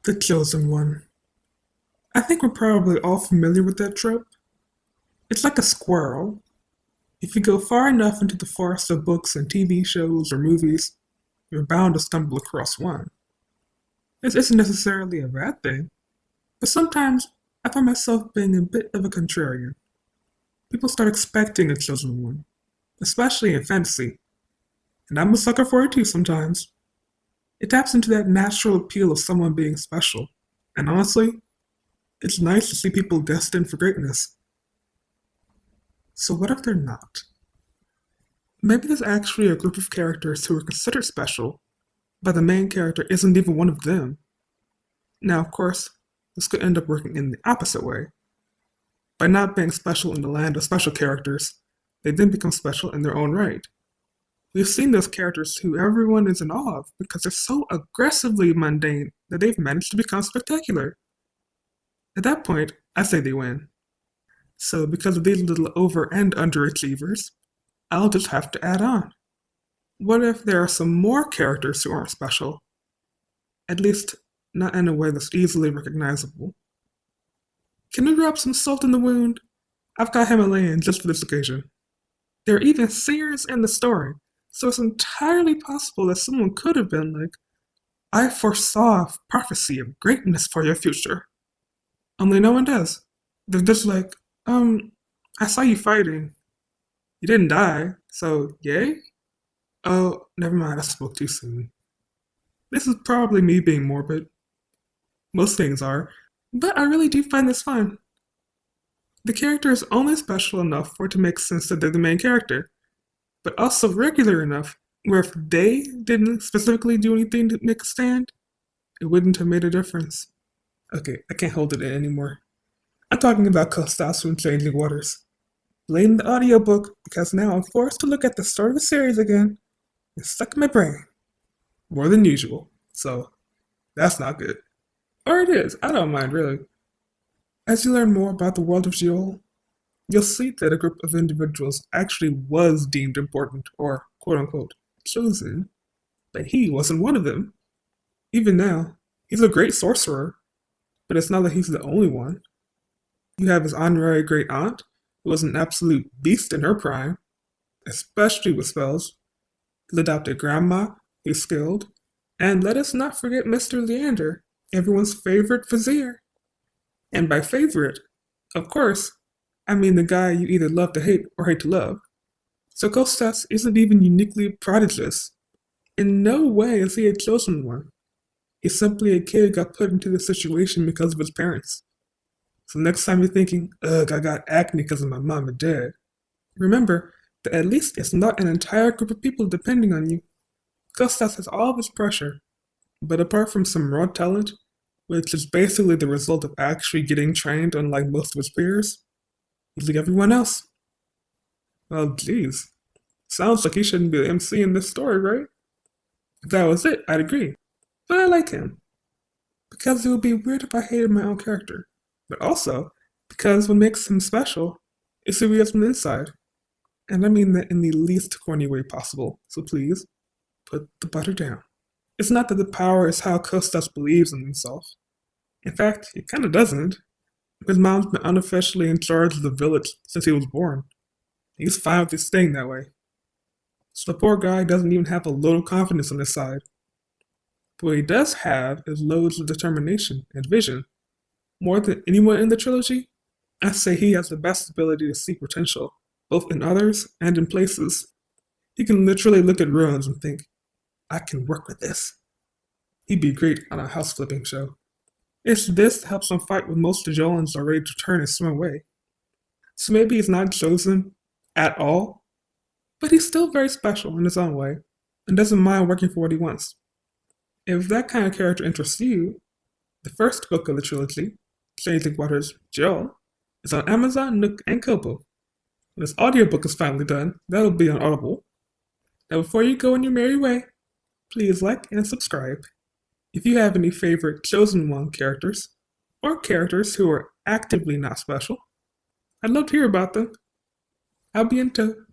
The chosen one. I think we're probably all familiar with that trope. It's like a squirrel. If you go far enough into the forest of books and TV shows or movies, you're bound to stumble across one. This isn't necessarily a bad thing, but sometimes I find myself being a bit of a contrarian. People start expecting a chosen one, especially in fantasy, and I'm a sucker for it too sometimes. It taps into that natural appeal of someone being special, and honestly, it's nice to see people destined for greatness. So what if they're not? Maybe there's actually a group of characters who are considered special, but the main character isn't even one of them. Now, of course, this could end up working in the opposite way. By not being special in the land of special characters, they then become special in their own right. We've seen those characters who everyone is in awe of because they're so aggressively mundane that they've managed to become spectacular. At that point, I say they win. So, because of these little over and underachievers, I'll just have to add on. What if there are some more characters who aren't special? At least, not in a way that's easily recognizable. Can we drop some salt in the wound? I've got Himalayan just for this occasion. There are even seers in the story, so it's entirely possible that someone could have been like, I foresaw a prophecy of greatness for your future. Only no one does. They're just like, I saw you fighting. You didn't die, so yay? Oh, never mind, I spoke too soon. This is probably me being morbid. Most things are, but I really do find this fun. The character is only special enough for it to make sense that they're the main character, but also regular enough where if they didn't specifically do anything to make a stand, it wouldn't have made a difference. Okay, I can't hold it in anymore. I'm talking about Costas from Changing Waters. Blame the audiobook because now I'm forced to look at the start of the series again. It's stuck in my brain. More than usual. So, that's not good. Or it is, I don't mind really. As you learn more about the world of Jiol, you'll see that a group of individuals actually was deemed important or quote unquote chosen, but he wasn't one of them. Even now, he's a great sorcerer, but it's not that he's the only one. You have his honorary great aunt, who was an absolute beast in her prime, especially with spells, his adopted grandma, who's skilled, and let us not forget Mr. Leander, everyone's favorite vizier. And by favorite, of course, I mean the guy you either love to hate or hate to love. So Kostas isn't even uniquely prodigious. In no way is he a chosen one. He's simply a kid who got put into this situation because of his parents. So next time you're thinking, ugh, I got acne because of my mom and dad, remember that at least it's not an entire group of people depending on you. Kostas has all of his pressure, but apart from some raw talent, which is basically the result of actually getting trained unlike most of his peers, he's like everyone else. Well, geez. Sounds like he shouldn't be the MC in this story, right? If that was it, I'd agree. But I like him. Because it would be weird if I hated my own character. But also, because what makes him special is who he is from the inside. And I mean that in the least corny way possible, so please, put the butter down. It's not that the power is how Kostas believes in himself. In fact, he kinda doesn't. His mom's been unofficially in charge of the village since he was born. He's fine with it staying that way. So the poor guy doesn't even have a little confidence on his side. But what he does have is loads of determination and vision. More than anyone in the trilogy, I say he has the best ability to see potential, both in others and in places. He can literally look at ruins and think, I can work with this. He'd be great on a house flipping show. It's this that helps him fight when most Jolans are ready to turn and swim away. So maybe he's not chosen at all, but he's still very special in his own way and doesn't mind working for what he wants. If that kind of character interests you, the first book of the trilogy, Changing Waters Joel, is on Amazon, Nook, and Kobo. When this audiobook is finally done, that'll be on Audible. Now before you go on your merry way, please like and subscribe. If you have any favorite Chosen One characters, or characters who are actively not special, I'd love to hear about them. I'll be into